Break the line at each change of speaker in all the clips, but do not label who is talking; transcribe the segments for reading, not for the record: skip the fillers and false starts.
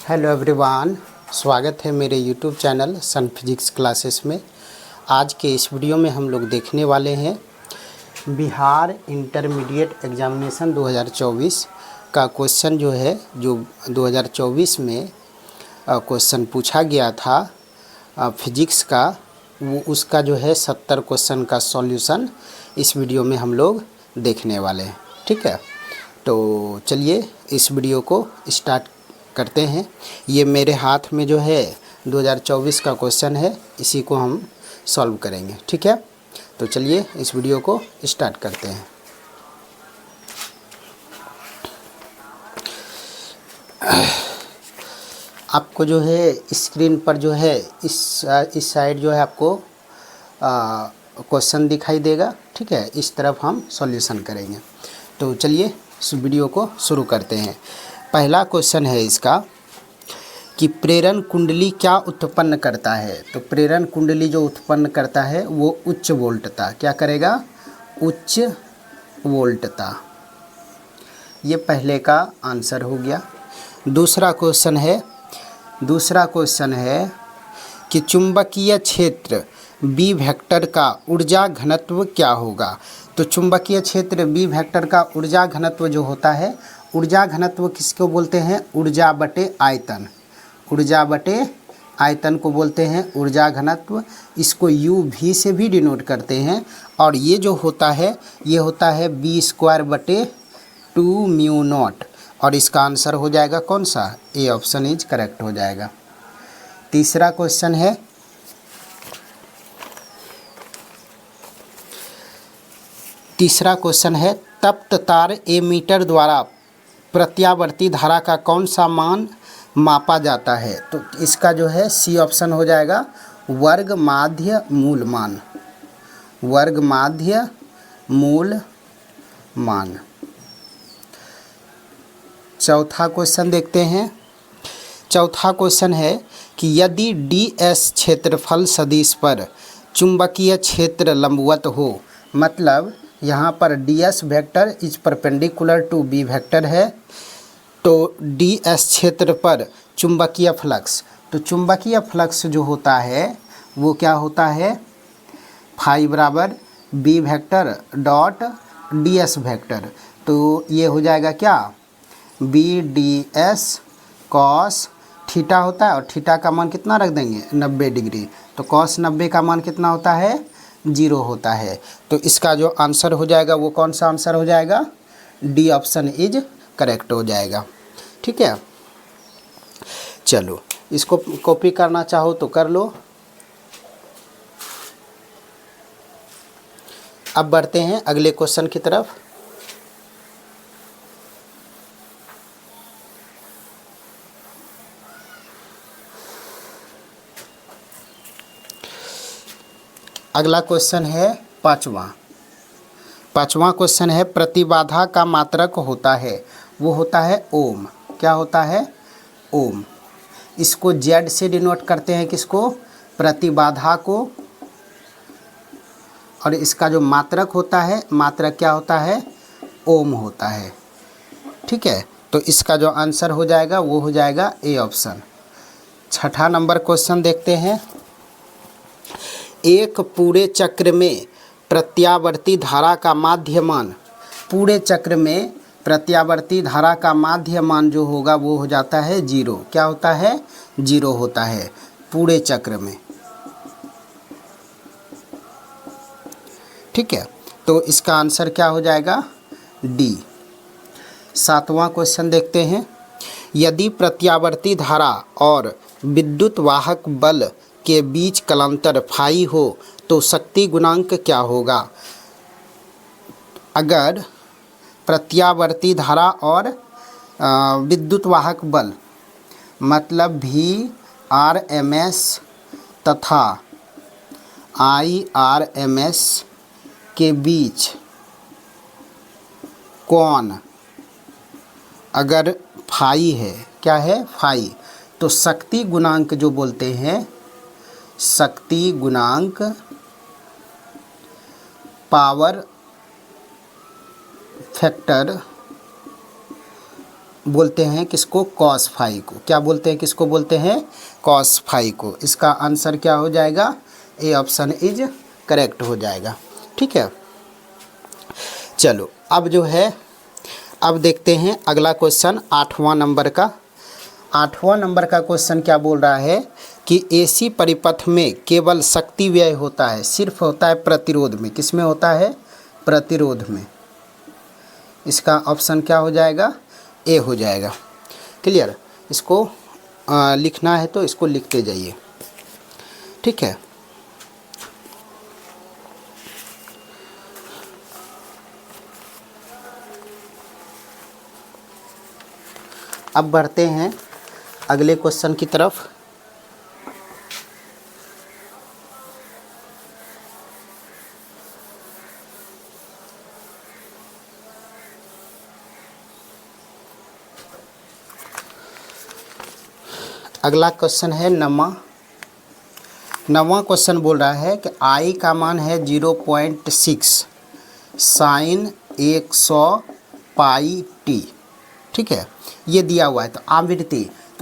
Hello everyone, स्वागत है मेरे यूट्यूब चैनल सन फिजिक्स क्लासेस में। आज के इस वीडियो में हम लोग देखने वाले हैं बिहार इंटरमीडिएट एग्जामिनेशन 2024 का क्वेश्चन जो है, जो 2024 में क्वेश्चन पूछा गया था फिजिक्स का, वो उसका जो है 70 क्वेश्चन का सॉल्यूशन इस वीडियो में हम लोग देखने वाले हैं। ठीक है, तो चलिए इस वीडियो को स्टार्ट करते हैं। ये मेरे हाथ में जो है 2024 का क्वेश्चन है, इसी को हम सॉल्व करेंगे। ठीक है, तो चलिए इस वीडियो को स्टार्ट करते हैं। आपको जो है स्क्रीन पर जो है इस साइड जो है आपको क्वेश्चन दिखाई देगा। ठीक है, इस तरफ हम सॉल्यूशन करेंगे। तो चलिए इस वीडियो को शुरू करते हैं। पहला क्वेश्चन है इसका कि प्रेरण कुंडली क्या उत्पन्न करता है। तो प्रेरण कुंडली जो उत्पन्न करता है वो उच्च वोल्टता क्या करेगा, उच्च वोल्टता। ये पहले का आंसर हो गया। दूसरा क्वेश्चन है कि चुंबकीय क्षेत्र बी वेक्टर का ऊर्जा घनत्व क्या होगा। तो चुंबकीय क्षेत्र बी वेक्टर का ऊर्जा घनत्व जो होता है, ऊर्जा घनत्व किसको बोलते हैं, ऊर्जा बटे आयतन। ऊर्जा बटे आयतन को बोलते हैं ऊर्जा घनत्व। इसको UV से भी डिनोट करते हैं। और ये जो होता है ये होता है B² बटे 2 म्यू नॉट। और इसका आंसर हो जाएगा कौन सा, ए ऑप्शन इज करेक्ट हो जाएगा। तीसरा क्वेश्चन है तप्त तार एमीटर द्वारा प्रत्यावर्ती धारा का कौन सा मान मापा जाता है। तो इसका जो है सी ऑप्शन हो जाएगा, वर्ग माध्य मूल मान। वर्ग माध्य मूल मान। चौथा क्वेश्चन देखते हैं। चौथा क्वेश्चन है कि यदि DS क्षेत्रफल सदिश पर चुंबकीय क्षेत्र लंबवत हो, मतलब यहाँ पर DS vector is perpendicular to B vector है, तो DS क्षेत्र पर चुंबकीय फ्लक्स, तो चुंबकीय फ्लक्स जो होता है वो क्या होता है, फाई बराबर B vector dot DS vector. तो ये हो जाएगा क्या, BDS कॉस थीटा होता है, और थीटा का मान कितना रख देंगे, 90 डिग्री। तो कॉस 90 का मान कितना होता है, 0 होता है। तो इसका जो आंसर हो जाएगा वो कौन सा आंसर हो जाएगा, डी ऑप्शन इज करेक्ट हो जाएगा। ठीक है, चलो इसको कॉपी करना चाहो तो कर लो। अब बढ़ते हैं अगले क्वेश्चन की तरफ। अगला क्वेश्चन है पांचवा क्वेश्चन है प्रतिबाधा का मात्रक होता है, वो होता है ओम। क्या होता है, ओम। इसको Z से डिनोट करते हैं किसको, प्रतिबाधा को। और इसका जो मात्रक होता है, मात्रक क्या होता है, ओम होता है। ठीक है, तो इसका जो आंसर हो जाएगा वो हो जाएगा ए ऑप्शन। छठा नंबर क्वेश्चन देखते हैं। एक पूरे चक्र में प्रत्यावर्ती धारा का माध्य मान, पूरे चक्र में प्रत्यावर्ती धारा का माध्य मान जो होगा वो हो जाता है 0। क्या होता है, 0 होता है पूरे चक्र में। ठीक है, तो इसका आंसर क्या हो जाएगा, डी। सातवां क्वेश्चन देखते हैं। यदि प्रत्यावर्ती धारा और विद्युत वाहक बल के बीच कलांतर फाई हो तो शक्ति गुणांक क्या होगा। अगर प्रत्यावर्ती धारा और विद्युत वाहक बल, मतलब VRMS तथा IRMS के बीच कोण अगर फाई है, क्या है, फाई, तो शक्ति गुणांक जो बोलते हैं, शक्ति गुणांक, पावर फैक्टर बोलते हैं किसको, कॉस फाई को। क्या बोलते हैं, किसको बोलते हैं, कॉस फाई को। इसका आंसर क्या हो जाएगा, ए ऑप्शन इज करेक्ट हो जाएगा। ठीक है, चलो अब जो है, अब देखते हैं अगला क्वेश्चन 8वां नंबर का। 8वां नंबर का क्वेश्चन क्या बोल रहा है कि एसी परिपथ में केवल शक्ति व्यय होता है, सिर्फ होता है प्रतिरोध में। किस में होता है, प्रतिरोध में। इसका ऑप्शन क्या हो जाएगा, ए हो जाएगा। क्लियर, इसको लिखना है तो इसको लिखते जाइए। ठीक है, अब बढ़ते हैं अगले क्वेश्चन की तरफ। अगला क्वेश्चन है 9वां क्वेश्चन बोल रहा है कि आई का मान है 0.6 साइन 100 पाई टी। ठीक है, ये दिया हुआ है। तो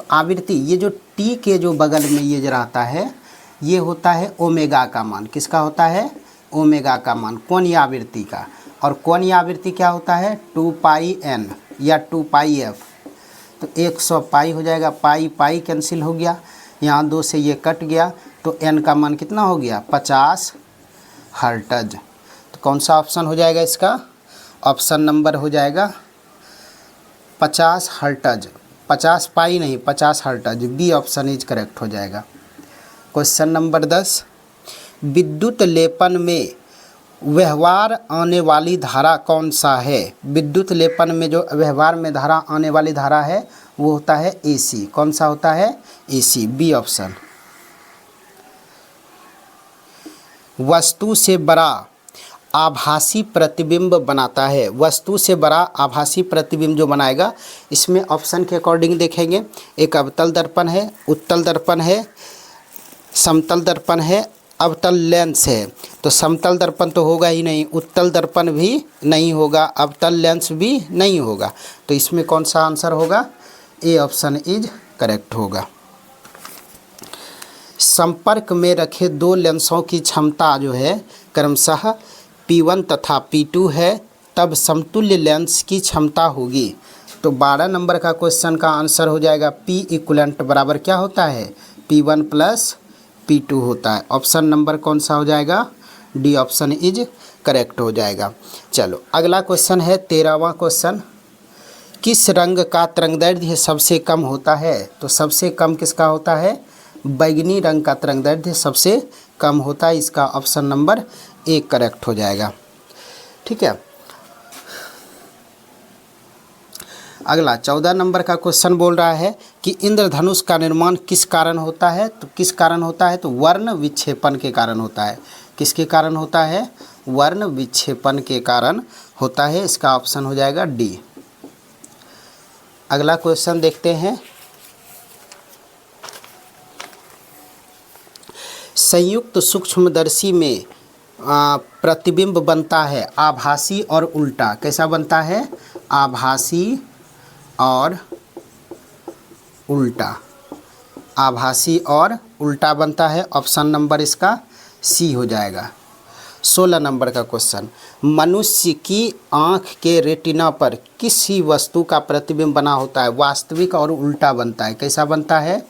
आवृत्ति ये जो टी के जो बगल में ये जो रहता है, ये होता है ओमेगा का मान। किसका होता है, ओमेगा का मान, कोणीय आवृत्ति का। और कोणीय आवृत्ति क्या होता है, 2 पाई एन या 2 पाई एफ। तो 100 पाई हो जाएगा, पाई पाई कैंसिल हो गया, यहाँ 2 से ये कट गया, तो एन का मान कितना हो गया, 50 हर्ट्ज। तो कौन सा ऑप्शन हो जाएगा इसका, ऑप्शन नंबर हो जाएगा 50 हर्ट्ज। 50 पाई नहीं, 50 hertz. B option is correct हो जाएगा। क्वेश्चन नंबर 10, विद्युत लेपन में व्यवहार आने वाली धारा कौन सा है। विद्युत लेपन में जो व्यवहार में धारा आने वाली धारा है वो होता है एसी। कौन सा होता है, एसी, बी ऑप्शन। वस्तु से बड़ा आभासी प्रतिबिंब बनाता है। वस्तु से बड़ा आभासी प्रतिबिंब जो बनाएगा, इसमें ऑप्शन के अकॉर्डिंग देखेंगे। एक अवतल दर्पण है, उत्तल दर्पण है, समतल दर्पण है, अवतल लेंस है। तो समतल दर्पण तो होगा ही नहीं, उत्तल दर्पण भी नहीं होगा, अवतल लेंस भी नहीं होगा। तो इसमें कौन सा आंसर होगा, ए ऑप्शन इज करेक्ट होगा। संपर्क में रखे दो लेंसों की क्षमता जो है क्रमशः P1 तथा P2 है, तब समतुल्य लेंस की क्षमता होगी। तो 12 नंबर का क्वेश्चन का आंसर हो जाएगा P इक्वलेंट बराबर क्या होता है, P1 प्लस P2 होता है। ऑप्शन नंबर कौन सा हो जाएगा, डी ऑप्शन इज करेक्ट हो जाएगा। चलो अगला क्वेश्चन है 13वां क्वेश्चन, किस रंग का तरंगदैर्ध्य सबसे कम होता है। तो सबसे कम किसका होता है, बैगनी रंग का तरंगदैर्ध्य सबसे कम होता है। इसका ऑप्शन नंबर ए करेक्ट हो जाएगा। ठीक है, अगला 14 नंबर का क्वेश्चन बोल रहा है कि इंद्रधनुष का निर्माण किस कारण होता है। तो किस कारण होता है, तो वर्ण विक्षेपण के कारण होता है। किसके कारण होता है, वर्ण विक्षेपण के कारण होता है। इसका ऑप्शन हो जाएगा डी। अगला क्वेश्चन देखते हैं, संयुक्त सूक्ष्मदर्शी में प्रतिबिंब बनता है आभासी और उल्टा। कैसा बनता है, आभासी और उल्टा। आभासी और उल्टा बनता है। ऑप्शन नंबर इसका सी हो जाएगा। 16 नंबर का क्वेश्चन, मनुष्य की आँख के रेटिना पर किसी वस्तु का प्रतिबिंब बना होता है, वास्तविक और उल्टा बनता है। कैसा बनता है,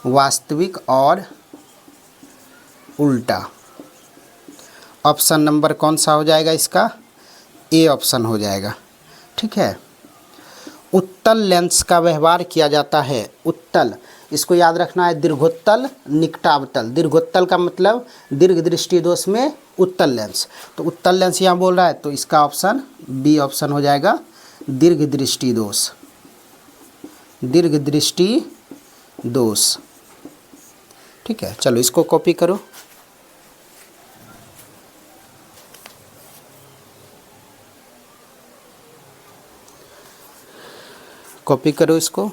वास्तविक और उल्टा। ऑप्शन नंबर कौन सा हो जाएगा इसका, ए ऑप्शन हो जाएगा। ठीक है, उत्तल लेंस का व्यवहार किया जाता है। उत्तल, इसको याद रखना है, दीर्घोत्तल निकटावतल। दीर्घोत्तल का मतलब दीर्घ दृष्टि दोष में उत्तल लेंस। तो उत्तल लेंस यहाँ बोल रहा है, तो इसका ऑप्शन बी ऑप्शन हो जाएगा, दीर्घ दृष्टि दोष। दीर्घ दृष्टि दोष। ठीक है, चलो इसको कॉपी करो। कॉपी करो इसको।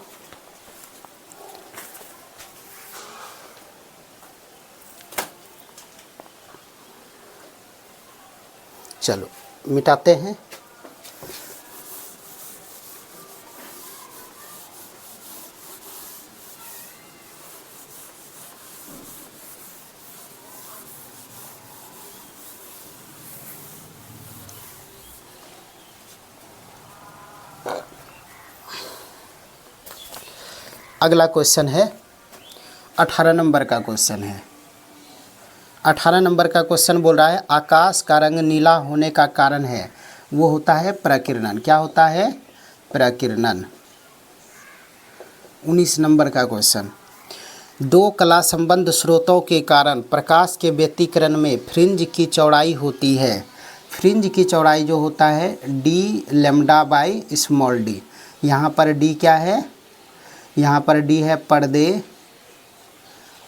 चलो मिटाते हैं। अगला क्वेश्चन है 18 नंबर का क्वेश्चन है। 18 नंबर का क्वेश्चन बोल रहा है आकाश का रंग नीला होने का कारण है, वो होता है प्रकीर्णन। क्या होता है? प्रकीर्णन। 19 नंबर का क्वेश्चन, दो कला संबंध स्रोतों के कारण प्रकाश के व्यतिकरण में फ्रिंज की चौड़ाई होती है। फ्रिंज की चौड़ाई जो होता है D lambda by small D. यहाँ पर डी क्या है? यहाँ पर डी है पर्दे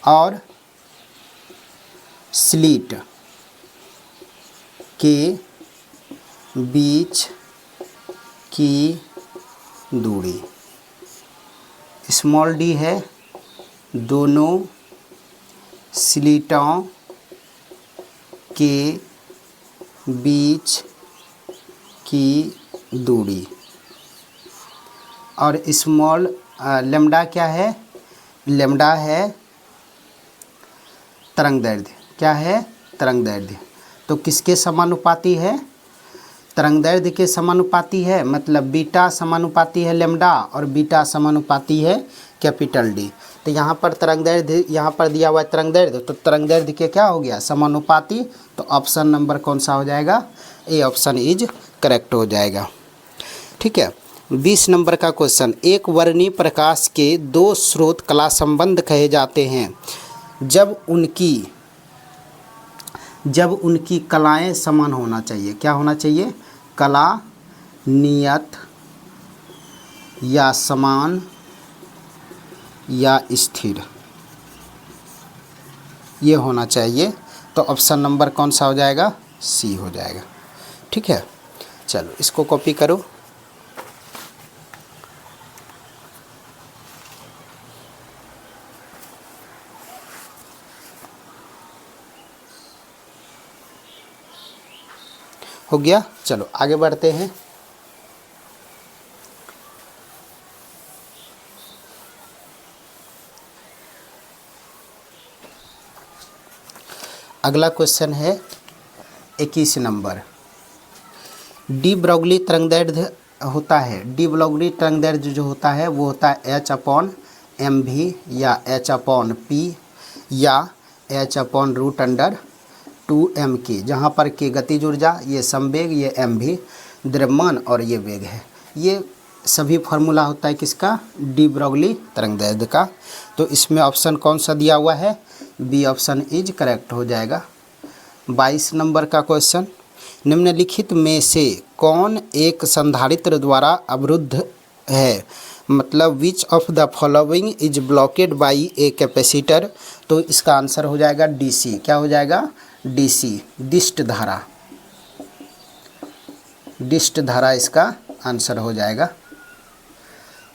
और स्लिट के बीच की दूरी। स्मॉल डी है दोनों स्लिटों के बीच की दूरी। और स्मॉल लैम्डा क्या है? लैम्डा है तरंगदैर्घ्य। क्या है? तरंगदैर्घ्य। तो किसके समानुपाती है? तरंगदैर्घ्य के समानुपाती है, मतलब बीटा समानुपाती है लैम्डा और बीटा समानुपाती है कैपिटल डी। तो यहाँ पर तरंगदैर्घ्य, यहाँ पर दिया हुआ है तरंगदैर्घ्य, तो तरंगदैर्घ्य के क्या हो गया? समानुपाती। तो ऑप्शन नंबर कौन सा हो जाएगा? ए ऑप्शन इज करेक्ट हो जाएगा। ठीक है। 20 नंबर का क्वेश्चन, एक वर्णीय प्रकाश के दो स्रोत कला संबंध कहे जाते हैं जब उनकी कलाएं समान होना चाहिए। क्या होना चाहिए? कला नियत या समान या स्थिर, ये होना चाहिए। तो ऑप्शन नंबर कौन सा हो जाएगा? सी हो जाएगा। ठीक है, चलो इसको कॉपी करो। हो गया। चलो आगे बढ़ते हैं। अगला क्वेश्चन है 21 नंबर। डी ब्रॉगली तरंगदैर्घ्य होता है, डी ब्रॉगली तरंगदैर्घ्य जो होता है वो होता है h/mv या h/p या h/√2m/k, जहाँ पर के गतिज ऊर्जा, ये संवेग, ये mv द्रव्यमान और ये वेग है। ये सभी फार्मूला होता है किसका? डी ब्रॉगली तरंगदैर्घ्य का। तो इसमें ऑप्शन कौन सा दिया हुआ है? बी ऑप्शन इज करेक्ट हो जाएगा। 22 नंबर का क्वेश्चन, निम्नलिखित में से कौन एक संधारित्र द्वारा अवरुद्ध है? मतलब which of the following is blockade by a capacitor. तो इसका आंसर हो जाएगा डीसी। क्या हो जाएगा? डीसी, दिष्ट धारा। दिष्ट धारा इसका आंसर हो जाएगा।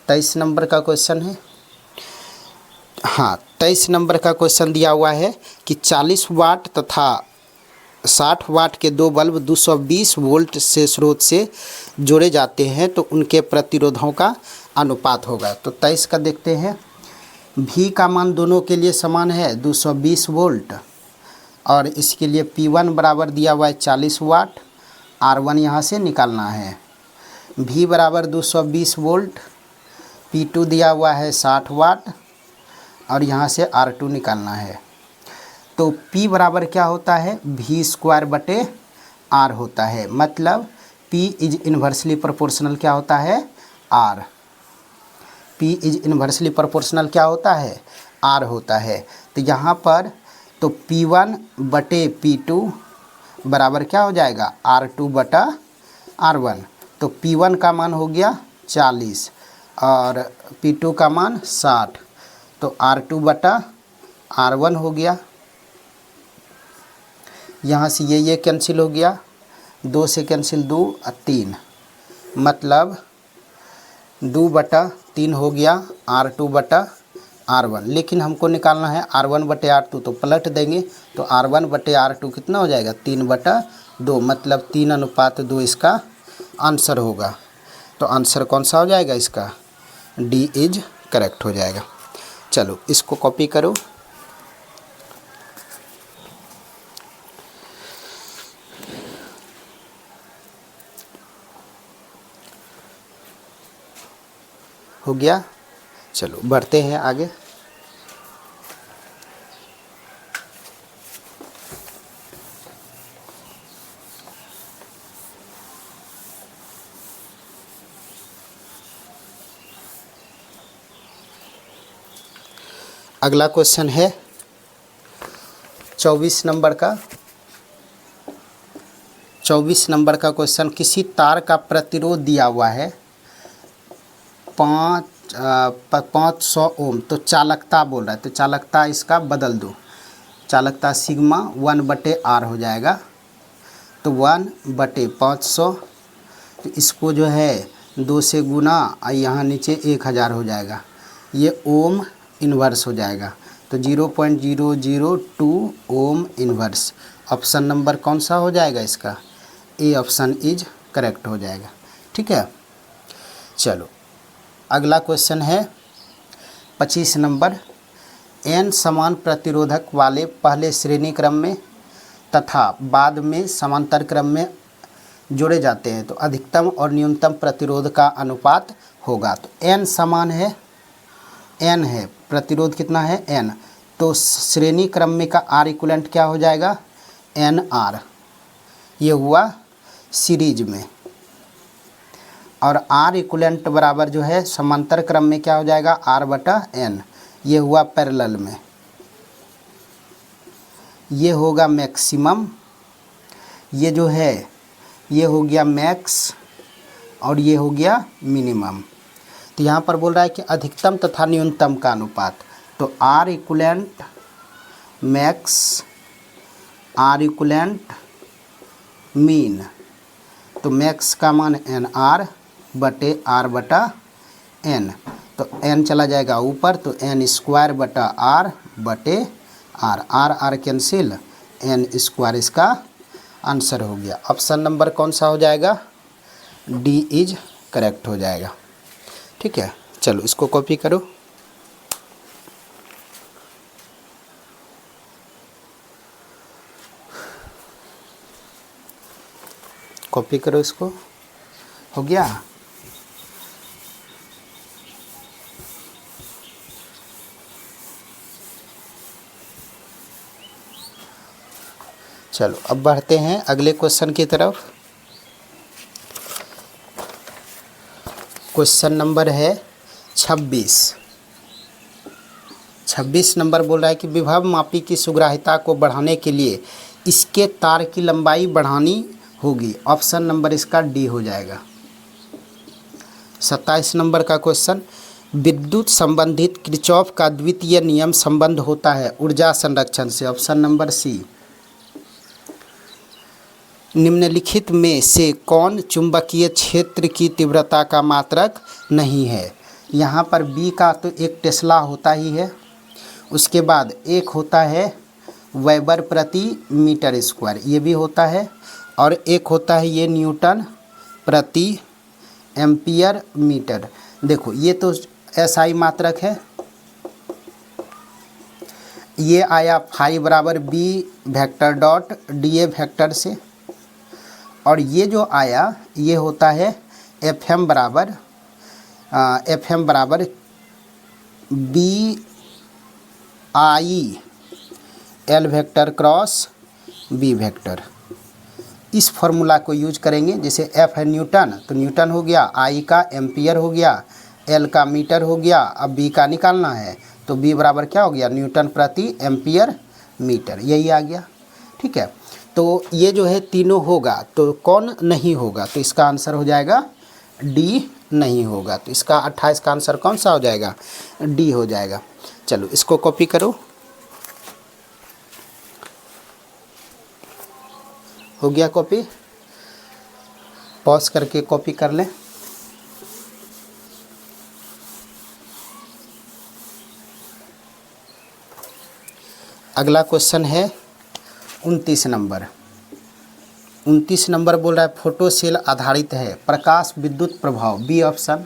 23 नंबर का क्वेश्चन है। हाँ, 23 नंबर का क्वेश्चन दिया हुआ है कि 40 वाट तथा 60 वाट के दो बल्ब 220 वोल्ट से स्रोत से जोड़े जाते हैं तो उनके प्रतिरोधों का अनुपात होगा। तो 23 का देखते हैं। V का मान दोनों के लिए समान है 220 वोल्ट और इसके लिए P1 बराबर दिया हुआ है 40 वाट, R1 यहाँ से निकालना है। V बराबर 220 वोल्ट, P2 दिया हुआ है 60 वाट और यहाँ से R2 निकालना है। तो P बराबर क्या होता है? V²/R होता है, मतलब P इज इन्वर्सली प्रोपोर्शनल क्या होता है? R। P is inversely proportional क्या होता है? R होता है। तो यहाँ पर तो P1/P2 बराबर क्या हो जाएगा? R2/R1। तो P1 का मान हो गया 40 और P2 का मान 60, तो R2/R1 हो गया। यहाँ से ये कैंसिल हो गया, 2 से कैंसिल 2 और 3, मतलब 2/3 हो गया R2/R1। लेकिन हमको निकालना है R1/R2, तो पलट देंगे तो R1/R2 कितना हो जाएगा? 3/2, मतलब 3:2 इसका आंसर होगा। तो आंसर कौन सा हो जाएगा इसका? डी इज करेक्ट हो जाएगा। चलो इसको कॉपी करो। हो गया। चलो बढ़ते हैं आगे। अगला क्वेश्चन है 24 नंबर का। 24 नंबर का क्वेश्चन, किसी तार का प्रतिरोध दिया हुआ है 500 ओम, तो चालकता बोल रहा है, तो चालकता इसका बदल दो। चालकता सिग्मा 1/r हो जाएगा, तो 1/500, तो इसको जो है 2 से गुना और यहाँ नीचे 1000 हो जाएगा, ये ओम इन्वर्स हो जाएगा, तो 0.002 ओम इन्वर्स। ऑप्शन नंबर कौन सा हो जाएगा इसका? ए ऑप्शन इज करेक्ट हो जाएगा। ठीक है, चलो अगला क्वेश्चन है 25 नंबर। n समान प्रतिरोधक वाले पहले श्रेणी क्रम में तथा बाद में समांतर क्रम में जोड़े जाते हैं तो अधिकतम और न्यूनतम प्रतिरोध का अनुपात होगा। तो n समान है, n है, प्रतिरोध कितना है n, तो श्रेणी क्रम में का R इक्विवेलेंट क्या हो जाएगा? NR, ये हुआ सीरीज में, और R इक्विवेलेंट बराबर जो है समांतर क्रम में क्या हो जाएगा? R/n, ये हुआ पैरेलल में, ये होगा मैक्सिमम, ये जो है ये हो गया मैक्स, और ये हो गया मिनिमम। तो यहाँ पर बोल रहा है कि अधिकतम तथा न्यूनतम का अनुपात, तो R equivalent max, R equivalent mean, तो मैक्स का मान NR/R/n, तो n चला जाएगा ऊपर, तो n²/R/r, R कैंसिल, n² इसका आंसर हो गया। ऑप्शन नंबर कौन सा हो जाएगा? डी इज करेक्ट हो जाएगा। ठीक है, चलो इसको कॉपी करो। कॉपी करो इसको, हो गया। चलो अब बढ़ते हैं अगले क्वेश्चन की तरफ। क्वेश्चन नंबर है 26। 26 नंबर बोल रहा है कि विभव मापी की सुग्राह्यता को बढ़ाने के लिए इसके तार की लंबाई बढ़ानी होगी। ऑप्शन नंबर इसका डी हो जाएगा। 27 नंबर का क्वेश्चन, विद्युत संबंधित किरचॉफ का द्वितीय नियम संबंध होता है ऊर्जा संरक्षण से। Option number C. निम्नलिखित में से कौन चुंबकीय क्षेत्र की तीव्रता का मात्रक नहीं है? यहाँ पर बी का तो एक टेस्ला होता ही है, उसके बाद एक होता है वेबर प्रति मीटर स्क्वायर, ये भी होता है, और एक होता है ये न्यूटन प्रति एम्पियर मीटर। देखो ये तो एसआई मात्रक है, ये आया फाई बराबर B vector dot D A vector से, और ये जो आया ये होता है एफ एम बराबर B I L vector cross B vector. इस फॉर्मूला को यूज करेंगे। जैसे एफ है न्यूटन, तो न्यूटन हो गया, आई का एम्पियर हो गया, एल का मीटर हो गया, अब बी का निकालना है, तो बी बराबर क्या हो गया? न्यूटन प्रति एम्पियर मीटर, यही आ गया। ठीक है, तो ये जो है तीनों होगा, तो कौन नहीं होगा? तो इसका आंसर हो जाएगा डी नहीं होगा। तो इसका 28 का आंसर कौन सा हो जाएगा? डी हो जाएगा। चलो इसको कॉपी करो, हो गया कॉपी। पॉज करके कॉपी कर लें। अगला क्वेश्चन है 29 नंबर। 29 नंबर बोल रहा है फोटो सेल आधारित है प्रकाश विद्युत प्रभाव, बी ऑप्शन।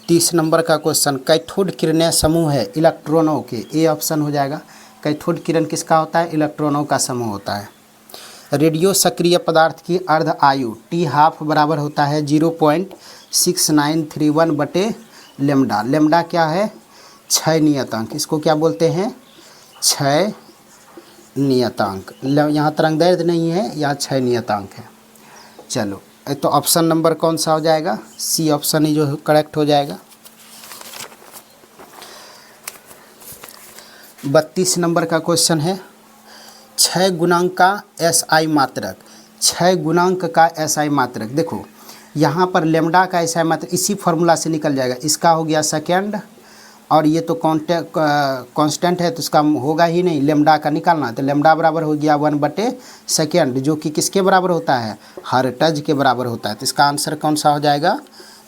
30 नंबर का क्वेश्चन, कैथोड किरणें समूह है इलेक्ट्रॉनों के, ए ऑप्शन हो जाएगा। कैथोड किरण किसका होता है? इलेक्ट्रॉनों का समूह होता है। रेडियो सक्रिय पदार्थ की अर्ध आयु टी हाफ बराबर होता है 0.6931/10 लेमडा। लेमडा क्या है? क्षय नियतांक। इसको क्या बोलते हैं? क्षय नियतांक। यहाँ तरंगदैर्ध्य नहीं है, यहाँ क्षय नियतांक है। चलो तो ऑप्शन नंबर कौन सा हो जाएगा? सी ऑप्शन ही जो करेक्ट हो जाएगा। 32 नंबर का क्वेश्चन है, क्षय गुणांक का एसआई मात्रक। क्षय गुणांक का एसआई मात्रक, देखो यहाँ पर लेमडा का एसआई मात्रक इसी फॉर्मूला से निकल जाएगा। इसका हो गया सेकेंड, और ये तो कांस्टेंट है तो इसका होगा ही नहीं, लेमडा का निकालना। तो लेमडा बराबर हो गया 1/2, जो कि किसके बराबर होता है? हर्ट्ज के बराबर होता है। तो इसका आंसर कौन सा हो जाएगा?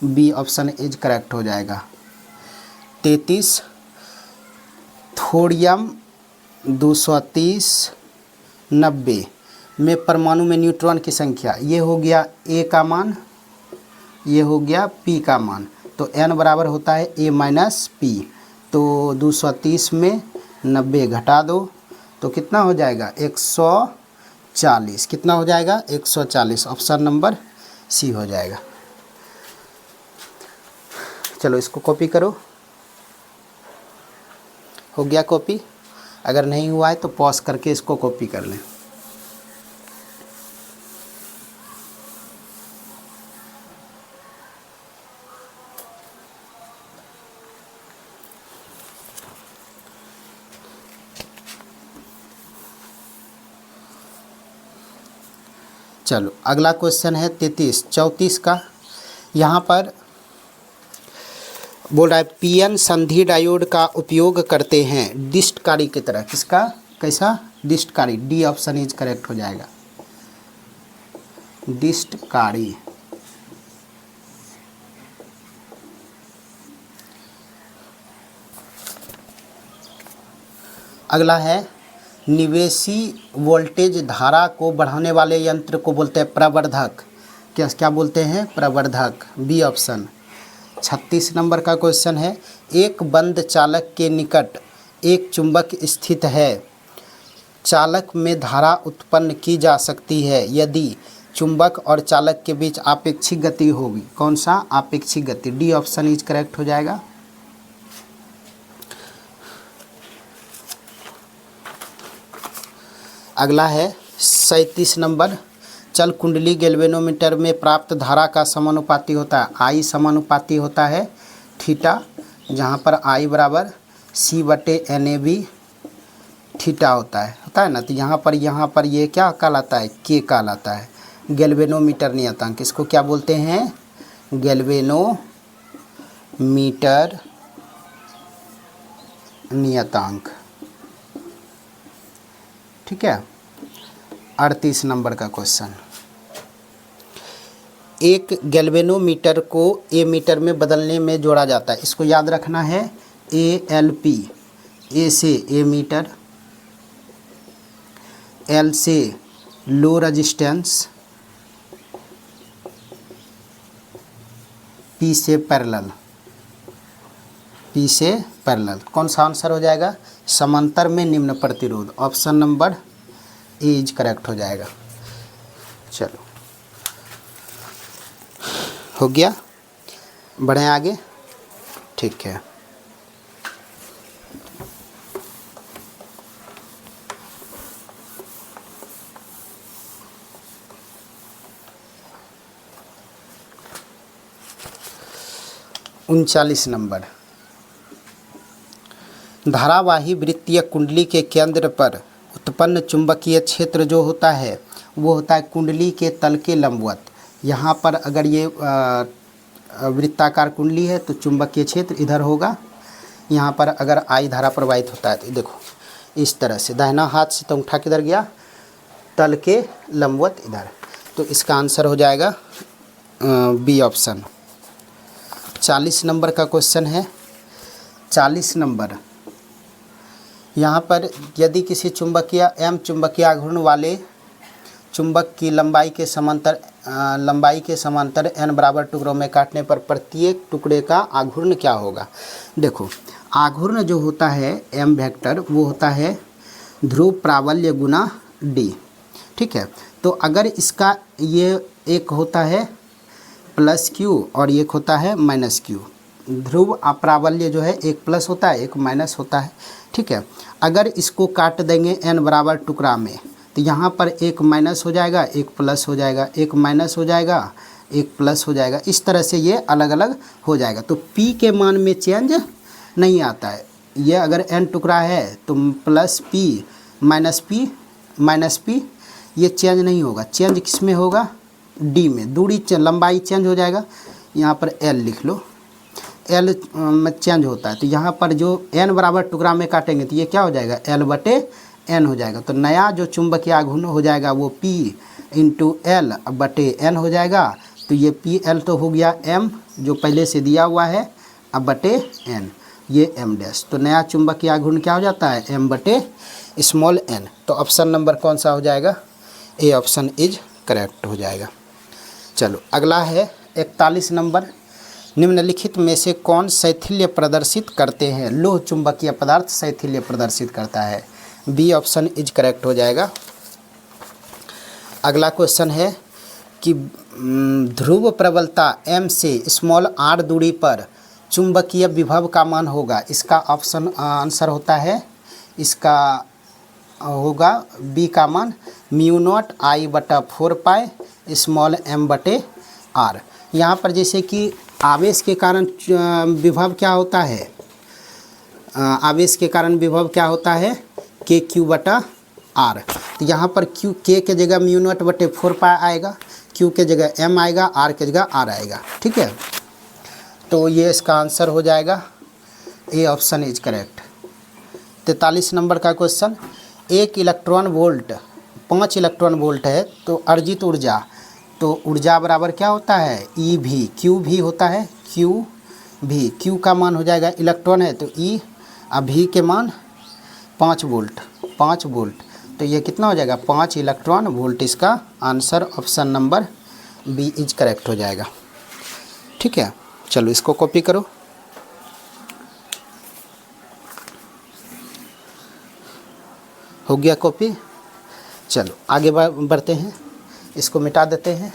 बी ऑप्शन इज करेक्ट हो जाएगा। 33 थोरियम 230-90 में परमाणु में न्यूट्रॉन की संख्या, ये हो गया ए का मान, ये हो गया पी का मान। तो n बराबर होता है a माइनस पी। तो 230 में 90 घटा दो तो कितना हो जाएगा? 140। कितना हो जाएगा? 140। ऑप्शन नंबर सी हो जाएगा। चलो इसको कॉपी करो। हो गया कॉपी? अगर नहीं हुआ है तो पॉज करके इसको कॉपी कर लें। चलो अगला क्वेश्चन है 34 का। यहाँ पर बोल रहा है पीएन संधि डायोड का उपयोग करते हैं डिस्टकारी की तरह। किसका? कैसा? डिस्टकारी। डी ऑप्शन इज करेक्ट हो जाएगा। डिस्टकारी। अगला है निवेशी वोल्टेज धारा को बढ़ाने वाले यंत्र को बोलते हैं प्रवर्धक। क्या बोलते हैं? प्रवर्धक। B option. 36 नंबर का क्वेश्चन है, एक बंद चालक के निकट एक चुंबक स्थित है। चालक में धारा उत्पन्न की जा सकती है यदि चुंबक और चालक के बीच आपेक्षिक गति होगी। कौन सा? आपेक्षिक गति। डी ऑप्शन इज करेक्ट हो जाएगा। अगला है 37 नंबर, चल कुंडली गैल्वेनोमीटर में प्राप्त धारा का समानुपाती होता है। आई समानुपाती होता है थीटा, जहाँ पर आई बराबर C/NAB थीटा होता है ना। तो यहाँ पर ये क्या कहलाता है? के कहलाता है। गैल्वेनोमीटर नियतांक। इसको क्या बोलते हैं? गैल्वेनोमीटर नियतांक। ठीक है। 38 नंबर का क्वेश्चन, एक गैल्वेनोमीटर को ए मीटर में बदलने में जोड़ा जाता है। इसको याद रखना है। ALP, ए से ए मीटर, L से लो रेजिस्टेंस, P से पैरेलल। P से पैरेलल। कौन सा आंसर हो जाएगा? समांतर में निम्न प्रतिरोध। Option number A is correct हो जाएगा। चलो हो गया, बढ़ें आगे। ठीक है। उनचालीस नंबर, धारावाही वृत्तीय कुंडली के केंद्र पर उत्पन्न चुंबकीय क्षेत्र जो होता है वो होता है कुंडली के तल के लंबवत। यहाँ पर अगर ये वृत्ताकार कुंडली है तो चुंबकीय क्षेत्र इधर होगा। यहाँ पर अगर आई धारा प्रवाहित होता है तो देखो इस तरह से, दाहिना हाथ से तो उठा किधर गया? तल के लंबवत इधर। तो इसका आंसर हो जाएगा बी ऑप्शन। 40 नंबर का क्वेश्चन है। 40 नंबर, यहाँ पर यदि किसी चुंबकीय एम चुंबकीय आघूर्ण वाले चुंबक की लंबाई के समांतर n बराबर टुकड़ों में काटने पर प्रत्येक टुकड़े का आघूर्ण क्या होगा? देखो आघूर्ण जो होता है m वेक्टर वो होता है ध्रुव प्राबल्य गुना d। ठीक है। तो अगर इसका ये एक होता है +q और एक होता है -q, ध्रुव प्राबल्य जो है एक प्लस होता है एक माइनस होता है। ठीक है, अगर इसको काट देंगे n बराबर टुकड़ा में तो यहाँ पर एक माइनस हो जाएगा एक प्लस हो जाएगा, एक माइनस हो जाएगा एक प्लस हो जाएगा, इस तरह से ये अलग अलग हो जाएगा। तो p के मान में चेंज नहीं आता है। ये अगर n टुकड़ा है तो प्लस p माइनस p ये चेंज नहीं होगा। चेंज किस में होगा? d में। दूरी लंबाई चेंज हो जाएगा। यहाँ पर l लिख लो, l में चेंज होता है। तो यहाँ पर जो n बराबर टुकड़ा में काटेंगे तो ये क्या हो जाएगा? l बटे n हो जाएगा। तो नया जो चुंबकीय आघूर्ण हो जाएगा वो p इंटू l बटे n हो जाएगा। तो ये पी एल तो हो गया m जो पहले से दिया हुआ है, अब बटे n ये m डैश। तो नया चुंबकीय आघूर्ण क्या हो जाता है? m बटे स्मॉल n। तो ऑप्शन नंबर कौन सा हो जाएगा? ए ऑप्शन इज करेक्ट हो जाएगा। चलो अगला है 41 नंबर। निम्नलिखित में से कौन शैथिल्य प्रदर्शित करते हैं? लोह चुंबकीय पदार्थ शैथिल्य प्रदर्शित करता है। बी ऑप्शन इज करेक्ट हो जाएगा। अगला क्वेश्चन है कि ध्रुव प्रबलता m से स्मॉल r दूरी पर चुंबकीय विभव का मान होगा। इसका ऑप्शन आंसर होता है, इसका होगा b का मान म्यू नॉट I बटा 4 पाई स्मॉल m बटे r। यहाँ पर जैसे कि आवेश के कारण विभव क्या होता है? आवेश के कारण विभव क्या होता है? के क्यू बटा r। तो यहाँ पर क्यू के जगह म्यू नॉट बटे 4 पाई आएगा, क्यू के जगह m आएगा, r के जगह r आएगा। ठीक है, तो ये इसका आंसर हो जाएगा। A option is correct. 43 number का question, 1 electron volt 5 electron volt है तो अर्जित ऊर्जा, तो ऊर्जा बराबर क्या होता है? ई भी, क्यू भी होता है, क्यू भी। क्यू का मान हो जाएगा, इलेक्ट्रॉन है तो ई, अभी के मान 5 वोल्ट। तो ये कितना हो जाएगा? 5 इलेक्ट्रॉन वोल्ट। इसका answer option number B is correct हो जाएगा। ठीक है, चलो इसको कॉपी करो। हो गया कॉपी। चलो आगे बढ़ते हैं, इसको मिटा देते हैं।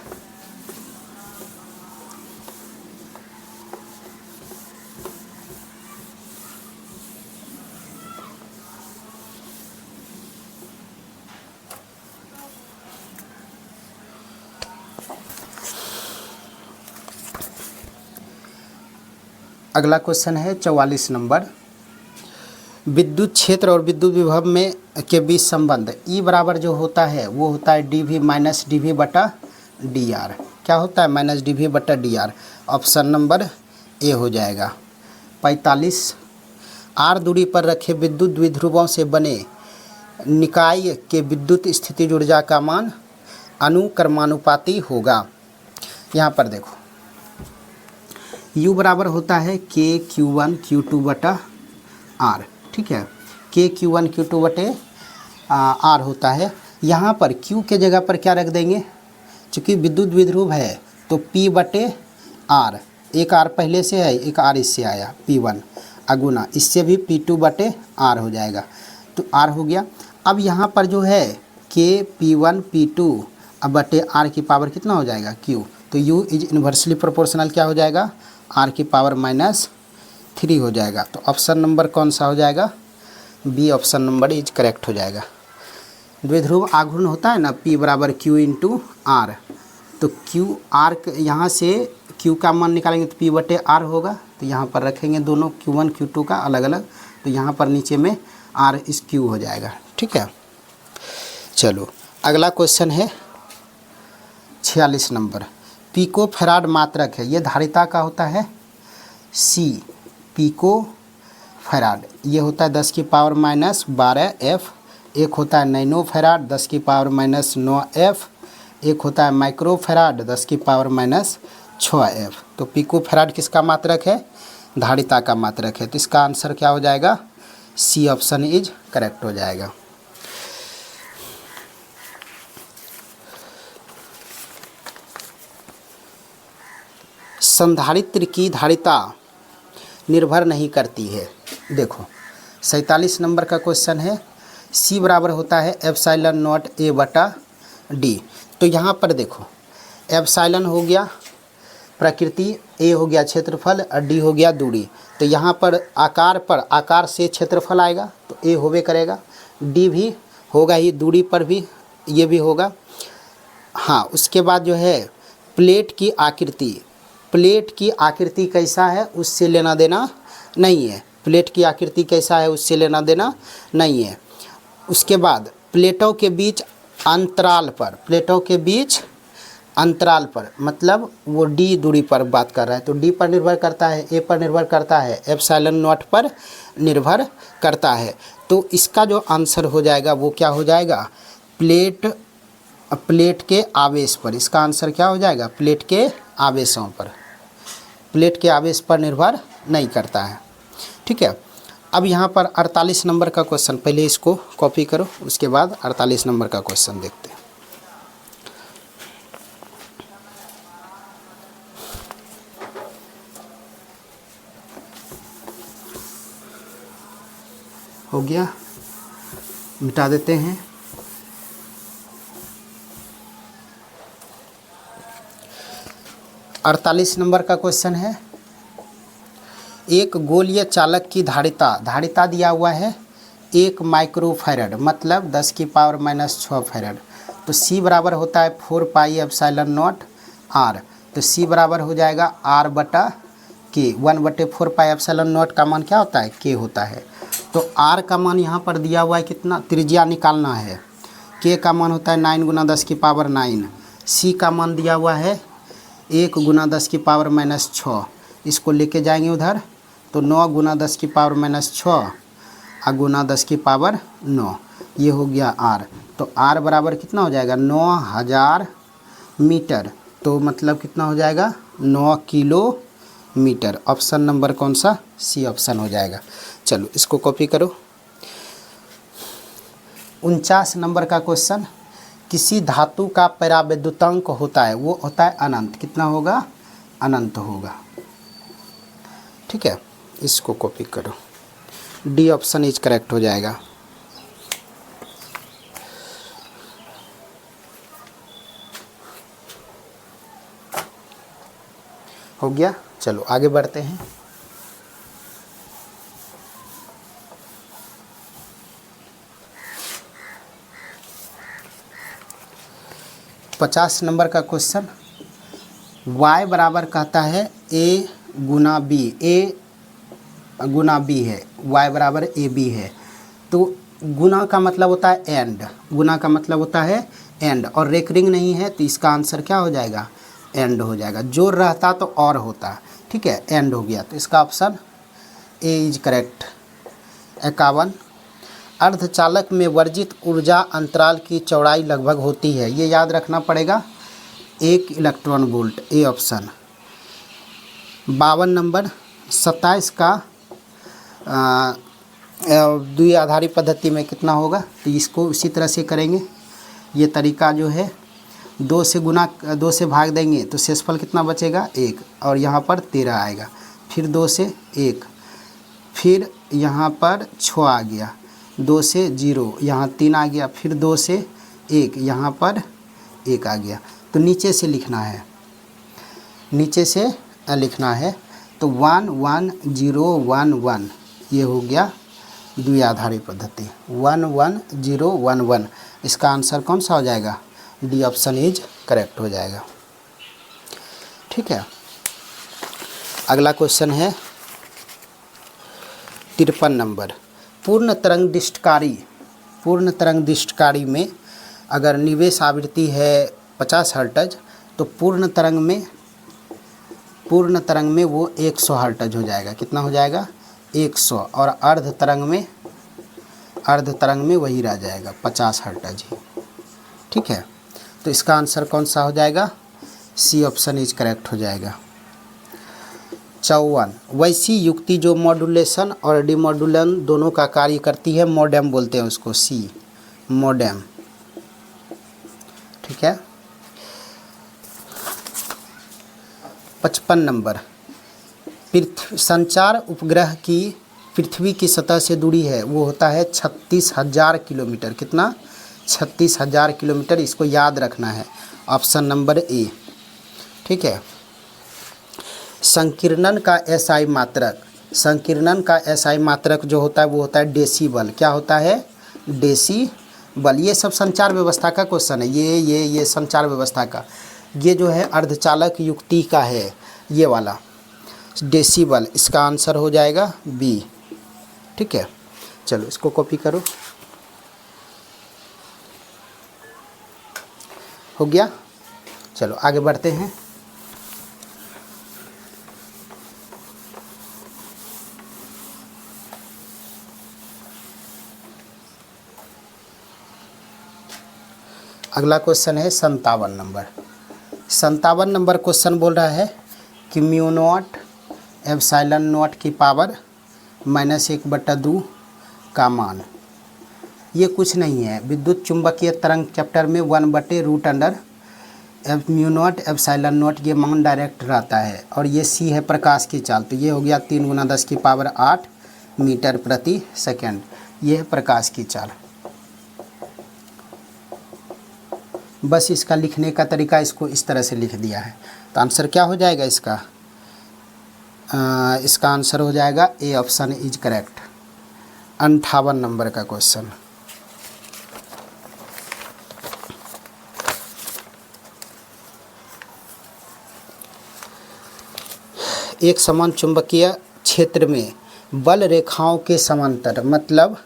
अगला क्वेश्चन है 44 नंबर। विद्युत क्षेत्र और विद्युत विभव में के बीच संबंध ई बराबर जो होता है वो होता है D V minus D V बटा डी आर। क्या होता है? माइनस डी वी बटा D R. Option number A हो जाएगा। 45 आर दूरी पर रखे विद्युत द्विध्रुवों से बने निकाय के विद्युत स्थितिज ऊर्जा का मान अनुक्रमानुपाती होगा। यहाँ पर देखो U बराबर होता है के क्यू वन क्यू टू बटा आर। ठीक है, के क्यू वन क्यू टू बटे आर होता है। यहाँ पर Q के जगह पर क्या रख देंगे? चूँकि विद्युत द्विध्रुव है तो P बटे आर, एक आर पहले से है एक आर इससे आया, P1 अगुना इससे भी P2 बटे आर हो जाएगा। तो आर हो गया। अब यहाँ पर जो है के P1 P2 अब बटे आर की पावर कितना हो जाएगा? Q। तो U इज इन्वर्सली प्रोपोर्शनल क्या हो जाएगा? आर की पावर -3 हो जाएगा। तो ऑप्शन नंबर कौन सा हो जाएगा? B option number is correct हो जाएगा। द्विध्रुव आघूर्ण होता है ना, P बराबर Q इंटू आर। तो Q आर यहाँ से Q का मान निकालेंगे तो P बटे आर होगा। तो यहाँ पर रखेंगे दोनों Q1 Q2 का अलग अलग, तो यहाँ पर नीचे में R इस Q हो जाएगा। ठीक है, चलो अगला क्वेश्चन है 46 नंबर। पिको फैराड मात्रक है, ये धारिता का होता है C। पिको फैराड ये होता है 10 की पावर -12 F। एक होता है नैनो फैराड 10 की पावर -9 F। एक होता है माइक्रो फैराड 10 की पावर -6 F। तो पिको फैराड किसका मात्रक है? धारिता का मात्रक है। तो इसका आंसर क्या हो जाएगा? सी ऑप्शन इज करेक्ट हो जाएगा। संधारित्र की धारिता निर्भर नहीं करती है। देखो 47 नंबर का क्वेश्चन है। C बराबर होता है एप्सिलॉन नॉट A बटा D। तो यहाँ पर देखो एप्सिलॉन हो गया प्रकृति, ए हो गया क्षेत्रफल और डी हो गया दूरी। तो यहाँ पर आकार से क्षेत्रफल आएगा तो ए होवे करेगा, डी भी होगा ही, दूरी पर भी ये भी होगा। हाँ, उसके बाद जो है प्लेट की आकृति कैसा है उससे लेना देना नहीं है। प्लेट की आकृति कैसा है उससे लेना देना नहीं है। उसके बाद प्लेटों के बीच अंतराल पर मतलब वो डी दूरी पर बात कर रहा है, तो डी पर निर्भर करता है, ए पर निर्भर करता है, एप्सिलॉन नॉट पर निर्भर करता है। तो इसका जो आंसर हो जाएगा वो क्या हो जाएगा, प्लेट के आवेश पर। इसका आंसर क्या हो जाएगा, प्लेट के आवेशों पर, प्लेट के आवेश पर निर्भर नहीं करता है। ठीक है, अब यहाँ पर 48 नंबर का क्वेश्चन, पहले इसको कॉपी करो, उसके बाद 48 नंबर का क्वेश्चन देखते हैं। हो गया, मिटा देते हैं। अड़तालीस नंबर का क्वेश्चन है, एक गोलीय चालक की धारिता दिया हुआ है 1 माइक्रोफैरड मतलब 10 की पावर -6 फैरड। तो C बराबर होता है 4 पाई एप्सिलॉन नॉट R। तो C बराबर हो जाएगा R बटा K। 1/4 पाई एप्सिलॉन नॉट का मान क्या होता है, K होता है। तो R का मान यहाँ पर दिया हुआ है कितना, त्रिज्या निकालना है। K का मान होता है 9 गुना 10 की पावर 9। C का मान दिया हुआ है 1 गुना 10 की पावर -6। इसको लेके जाएंगे उधर, तो 9 गुना 10 की पावर -6 गुना 10 की पावर 9, ये हो गया R। तो R बराबर कितना हो जाएगा, 9000 मीटर। तो मतलब कितना हो जाएगा, 9 किलोमीटर। ऑप्शन नंबर कौन सा, C ऑप्शन हो जाएगा। चलो इसको कॉपी करो। 49 नंबर का क्वेश्चन, किसी धातु का परावैद्युतांक होता है, वो होता है अनंत। कितना होगा, अनंत होगा। ठीक है, इसको कॉपी करो, डी ऑप्शन इज करेक्ट हो जाएगा। हो गया, चलो आगे बढ़ते हैं। पचास नंबर का क्वेश्चन, y बराबर कहता है a Guna b, a Guna b है, y बराबर ए बी है। तो गुना का मतलब होता है एंड, गुना का मतलब होता है एंड, और रेकरिंग नहीं है तो इसका आंसर क्या हो जाएगा, एंड हो जाएगा। जोड़ रहता तो और होता, ठीक है, एंड हो गया। तो इसका ऑप्शन ए इज करेक्ट। 51, अर्धचालक में वर्जित ऊर्जा अंतराल की चौड़ाई लगभग होती है, ये याद रखना पड़ेगा, 1 electron volt, A option. 52 number, 27 का द्विआधारी पद्धति में कितना होगा, तो इसको उसी तरह से करेंगे। ये तरीका जो है 2 से भाग देंगे तो शेषफल कितना बचेगा, 1, और यहाँ पर 13 आएगा। फिर 2 से 1, फिर यहाँ पर 6 आ गया, 2 से 0, यहाँ 3 आ गया, फिर 2 से 1, यहाँ पर 1 आ गया। तो नीचे से लिखना है, नीचे से लिखना है। तो 1 1 0 1 1, ये हो गया द्विआधारी पद्धति, 1 1 0 1 1। इसका आंसर कौन सा हो जाएगा, डी ऑप्शन इज करेक्ट हो जाएगा। ठीक है, अगला क्वेश्चन है 53 नंबर, पूर्ण तरंग डिस्टकारी में अगर निवेश आवृत्ति है 50 हर्ट्ज, तो पूर्ण तरंग में वो 100 हर्ट्ज हो जाएगा। कितना हो जाएगा, 100, और अर्ध तरंग में वही रह जाएगा 50 हर्ट्ज ही। ठीक है, तो इसका आंसर कौन सा हो जाएगा, सी ऑप्शन इज करेक्ट हो जाएगा। 54, वैसी युक्ति जो मॉड्यूलेशन और डिमॉड्यूलन दोनों का कार्य करती है, मोडेम बोलते हैं उसको, सी मोडेम। ठीक है, 55 नंबर, संचार उपग्रह की पृथ्वी की सतह से दूरी है, वो होता है 36,000 किलोमीटर। कितना, 36,000 किलोमीटर। इसको याद रखना है, ऑप्शन नंबर ए। ठीक है, संकीर्णन का एसआई मात्रक, संकीर्णन का एसआई मात्रक जो होता है वो होता है डेसीबल। क्या होता है? डेसीबल। ये सब संचार व्यवस्था का क्वेश्चन है। ये संचार व्यवस्था का, ये जो है अर्धचालक युक्ति का है ये वाला डेसीबल। इसका आंसर हो जाएगा बी। ठीक है, चलो इसको कॉपी करो। हो गया, चलो आगे बढ़ते हैं। अगला क्वेश्चन है 57 नंबर। 57 नंबर क्वेश्चन बोल रहा है कि म्यू नॉट एप्सिलॉन नॉट की पावर -1/2 का मान। ये कुछ नहीं है, विद्युत चुंबकीय तरंग चैप्टर में 1/√अंडर म्यू नॉट एप्सिलॉन नॉट ये मान डायरेक्ट रहता है। और ये सी है प्रकाश की चाल, तो ये हो गया 3 × 10⁸ मीटर प्रति सेकेंड। ये है प्रकाश की चाल। बस इसका लिखने का तरीका इसको इस तरह से लिख दिया है। तो आंसर क्या हो जाएगा इसका? इसका आंसर हो जाएगा A option is correct. 58 number का क्वेश्चन। एक समान चुंबकीय क्षेत्र में बल रेखाओं के समांतर, मतलब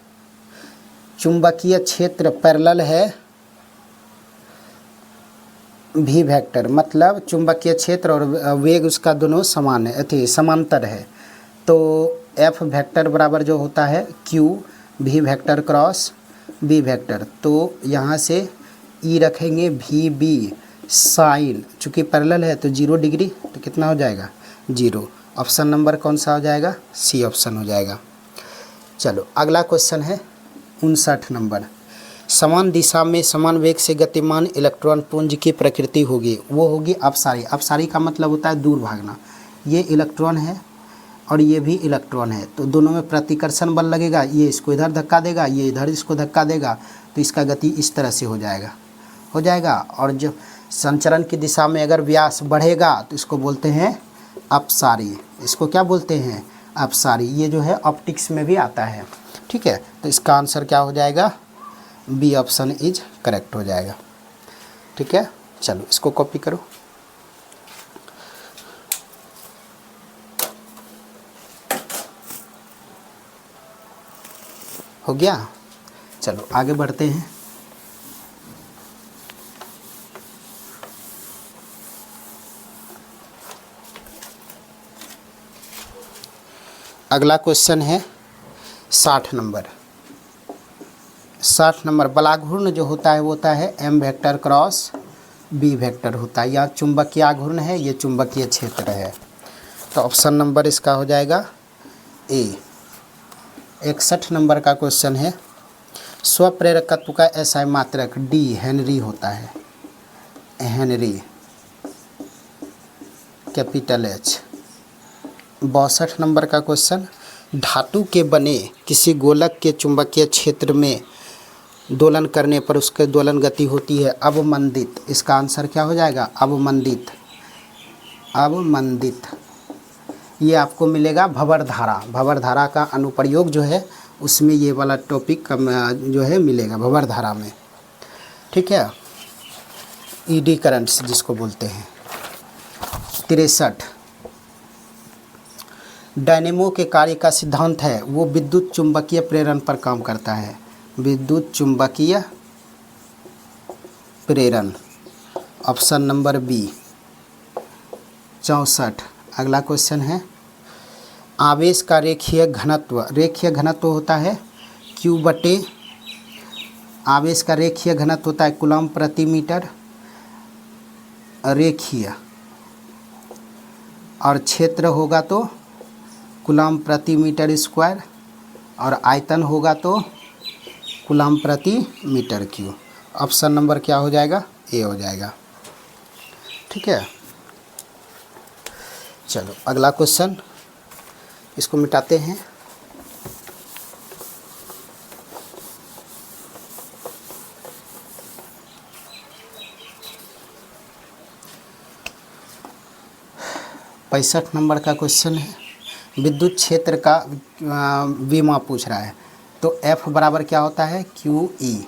चुंबकीय क्षेत्र पैरेलल है भी वेक्टर, मतलब चुंबकीय क्षेत्र और वेग उसका दोनों समान है, अथी समांतर है। तो एफ वेक्टर बराबर जो होता है क्यू भी वेक्टर क्रॉस बी वेक्टर। तो यहाँ से ई रखेंगे भी बी साइन, चूँकि पैरेलल है तो 0 डिग्री, तो कितना हो जाएगा 0। ऑप्शन नंबर कौन सा हो जाएगा? सी ऑप्शन हो जाएगा। चलो अगला क्वेश्चन है 59 नंबर। समान दिशा में समान वेग से गतिमान इलेक्ट्रॉन पुंज की प्रकृति होगी, वो होगी अपसारी। अपसारी का मतलब होता है दूर भागना। ये इलेक्ट्रॉन है और ये भी इलेक्ट्रॉन है, तो दोनों में प्रतिकर्षण बल लगेगा। ये इसको इधर धक्का देगा, ये इधर इसको धक्का देगा, तो इसका गति इस तरह से हो जाएगा। और जो संचरण की दिशा में अगर व्यास बढ़ेगा तो इसको बोलते हैं अपसारी। इसको क्या बोलते हैं? अपसारी। ये जो है ऑप्टिक्स में भी आता है। ठीक है, तो इसका आंसर क्या हो जाएगा? बी ऑप्शन इज करेक्ट हो जाएगा। ठीक है, चलो इसको कॉपी करो। हो गया, चलो आगे बढ़ते हैं। अगला क्वेश्चन है 60 नंबर। 60 नंबर बलाघूर्ण जो होता है वो होता है M vector cross B vector होता है। यहाँ चुंबकीय आघूर्ण है, ये चुंबकीय क्षेत्र है। तो ऑप्शन नंबर इसका हो जाएगा ए। 61 नंबर का क्वेश्चन है स्वप्रेरकत्व का एसआई मात्रक डी हेनरी होता है। Henry capital H. 62 नंबर का क्वेश्चन धातु के बने किसी गोलक के चुंबकीय क्षेत्र में दोलन करने पर उसके दोलन गति होती है अवमंदित। इसका आंसर क्या हो जाएगा? अवमंदित। अवमंदित ये आपको मिलेगा भंवरधारा। भंवरधारा का अनुप्रयोग जो है उसमें ये वाला टॉपिक जो है मिलेगा भंवरधारा में। ठीक है, ईडी करंट्स जिसको बोलते हैं। 63 डायनेमो के कार्य का सिद्धांत है वो विद्युत चुंबकीय प्रेरण पर काम करता है। विद्युत चुंबकीय प्रेरण, ऑप्शन नंबर बी। 64 अगला क्वेश्चन है आवेश का रेखीय घनत्व। रेखीय घनत्व होता है क्यू बटे, आवेश का रेखीय घनत्व होता है कूलम प्रति मीटर रेखीय, और क्षेत्र होगा तो कूलम प्रति मीटर स्क्वायर, और आयतन होगा तो कूलम प्रति मीटर क्यूब। ऑप्शन नंबर क्या हो जाएगा? ए हो जाएगा। ठीक है, चलो अगला क्वेश्चन, इसको मिटाते हैं। 65 नंबर का क्वेश्चन है, विद्युत क्षेत्र का विमा पूछ रहा है। तो F बराबर क्या होता है, QE।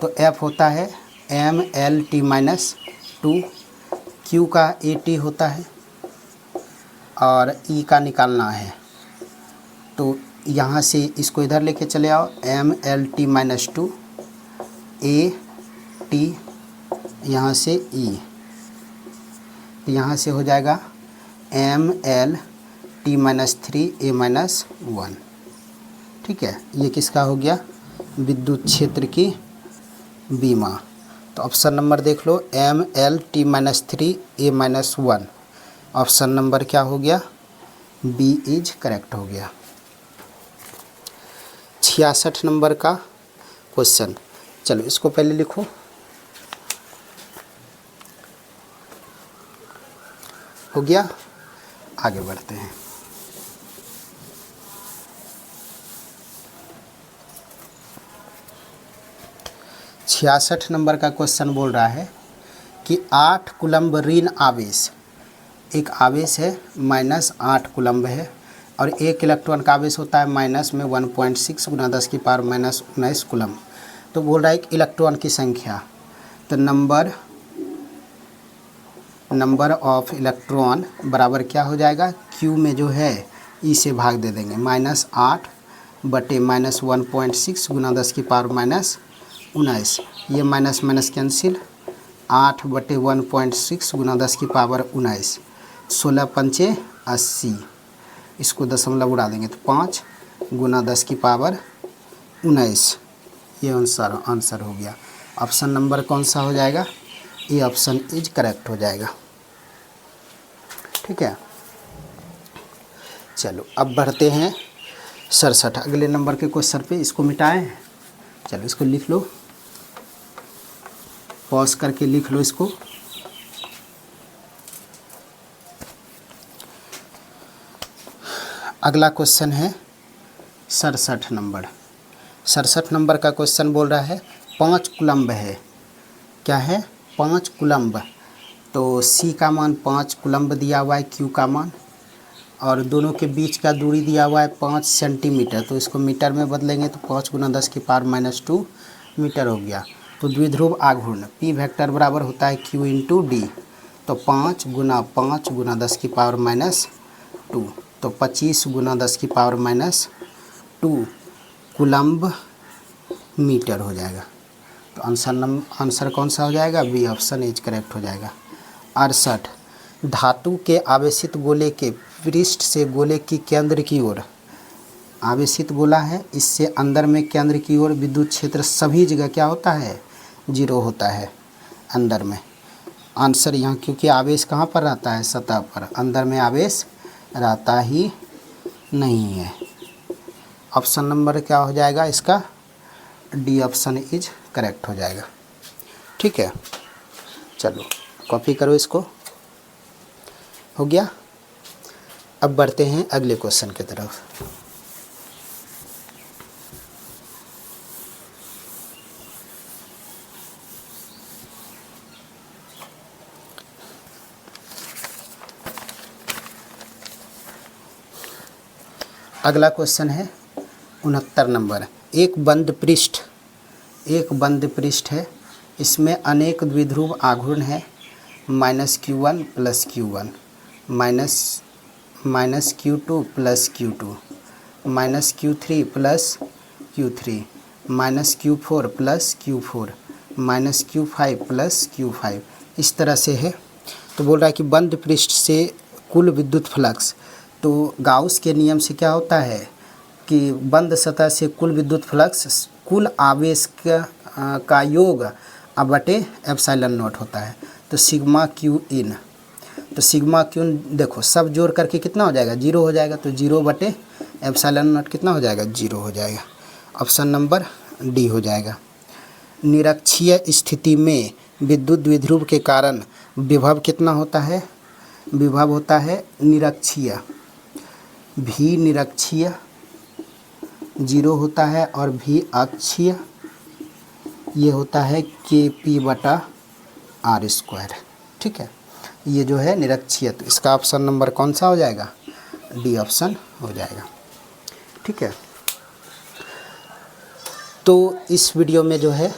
तो F होता है MLT-2, Q का AT होता है और E का निकालना है। तो यहाँ से इसको इधर लेके चले आओ, MLT-2 AT, यहाँ से E, तो यहाँ से हो जाएगा MLT-3 A-1। ठीक है, ये किसका हो गया, विद्युत क्षेत्र की बीमा। तो ऑप्शन नंबर देख लो, MLT-3 A-1। ऑप्शन नंबर क्या हो गया, बी इज करेक्ट हो गया। 66 नंबर का क्वेश्चन, चलो इसको पहले लिखो। हो गया, आगे बढ़ते हैं। छियासठ नंबर का क्वेश्चन बोल रहा है कि 8 कूलम्ब ऋण आवेश, एक आवेश है -8 कूलम्ब है और एक इलेक्ट्रॉन का आवेश होता है माइनस में 1.6 × 10⁻⁻19 कूलम्ब। तो बोल रहा है कि इलेक्ट्रॉन की संख्या, तो नंबर ऑफ इलेक्ट्रॉन बराबर क्या हो जाएगा, Q में जो है E से भाग दे देंगे, -8 बटे -1.6 × 10⁻⁻19। ये माइनस माइनस कैंसिल, 8 बटे 1.6 × 10⁻⁹, 16 पंचे 80, इसको दशमलव उड़ा देंगे तो 5 × 10⁻⁹। ये आंसर हो गया। ऑप्शन नंबर कौन सा हो जाएगा, ये ऑप्शन इज करेक्ट हो जाएगा। ठीक है, चलो अब बढ़ते हैं 67 अगले नंबर के क्वेश्चन पे। इसको मिटाएं, चलो इसको लिख लो, पॉज करके लिख लो इसको। अगला क्वेश्चन है 67 नंबर। 67 नंबर का क्वेश्चन बोल रहा है 5 कूलम्ब है, क्या है, 5 कूलम्ब। तो C का मान 5 कूलम्ब दिया हुआ है, Q का मान, और दोनों के बीच का दूरी दिया हुआ है 5 सेंटीमीटर। तो इसको मीटर में बदलेंगे तो 5 × 10⁻⁻2 मीटर हो गया। तो द्विध्रुव आघूर्ण P वेक्टर बराबर होता है Q × D। तो 5 × 5 × 10⁻⁻2, तो 25 × 10⁻⁻2 कूलम्ब मीटर हो जाएगा। तो आंसर कौन सा हो जाएगा, बी ऑप्शन इज करेक्ट हो जाएगा। 68 धातु के आवेशित गोले के पृष्ठ से गोले की केंद्र की ओर, आवेशित गोला है, इससे अंदर में केंद्र की ओर विद्युत क्षेत्र सभी जगह क्या होता है, 0 होता है अंदर में। आंसर यहाँ, क्योंकि आवेश कहाँ पर रहता है, सतह पर, अंदर में आवेश रहता ही नहीं है। ऑप्शन नंबर क्या हो जाएगा इसका, डी ऑप्शन इज करेक्ट हो जाएगा। ठीक है, चलो कॉपी करो इसको, हो गया। अब बढ़ते हैं अगले क्वेश्चन की तरफ। अगला क्वेश्चन है 69 नंबर। एक बंद पृष्ठ है, इसमें अनेक द्विध्रुव आघूर्ण है, -Q1 + Q1, -Q2 + Q2, -Q3 + Q3, -Q4 + Q4, -Q5 + Q5, इस तरह से है। तो बोल रहा है कि बंद पृष्ठ से कुल विद्युत फ्लक्स, तो गाउस के नियम से क्या होता है कि बंद सतह से कुल विद्युत फ्लक्स कुल आवेश का योग बटे ε0 होता है। तो सिग्मा Q इन, तो सिग्मा Q देखो सब जोड़ करके कितना हो जाएगा, 0 हो जाएगा। तो 0 बटे ε0 कितना हो जाएगा, 0 हो जाएगा। ऑप्शन नंबर डी हो जाएगा। निरक्षीय स्थिति में विद्युत द्विध्रुव के कारण विभव कितना होता है, विभव होता है निरक्षीय, भी निरक्षीय 0 होता है और भी अक्षीय ये होता है KP/R²। ठीक है, ये जो है निरक्षीय, तो इसका ऑप्शन नंबर कौन सा हो जाएगा? डी ऑप्शन हो जाएगा। ठीक है, तो इस वीडियो में जो है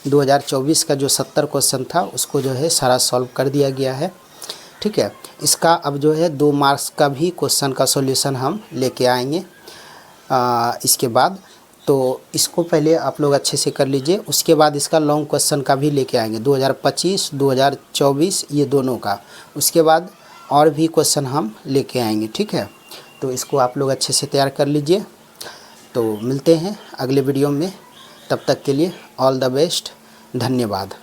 2024 का जो 70 क्वेश्चन था उसको जो है सारा सॉल्व कर दिया गया है। ठीक है, इसका अब जो है 2 मार्क्स का भी क्वेश्चन का सॉल्यूशन हम लेके आएंगे इसके बाद। तो इसको पहले आप लोग अच्छे से कर लीजिए, उसके बाद इसका लॉन्ग क्वेश्चन का भी लेके आएंगे 2025 2024 ये दोनों का। उसके बाद और भी क्वेश्चन हम लेके आएंगे। ठीक है, तो इसको आप लोग अच्छे से तैयार कर लीजिए। तो मिलते हैं अगले वीडियो में, तब तक के लिए ऑल द बेस्ट, धन्यवाद।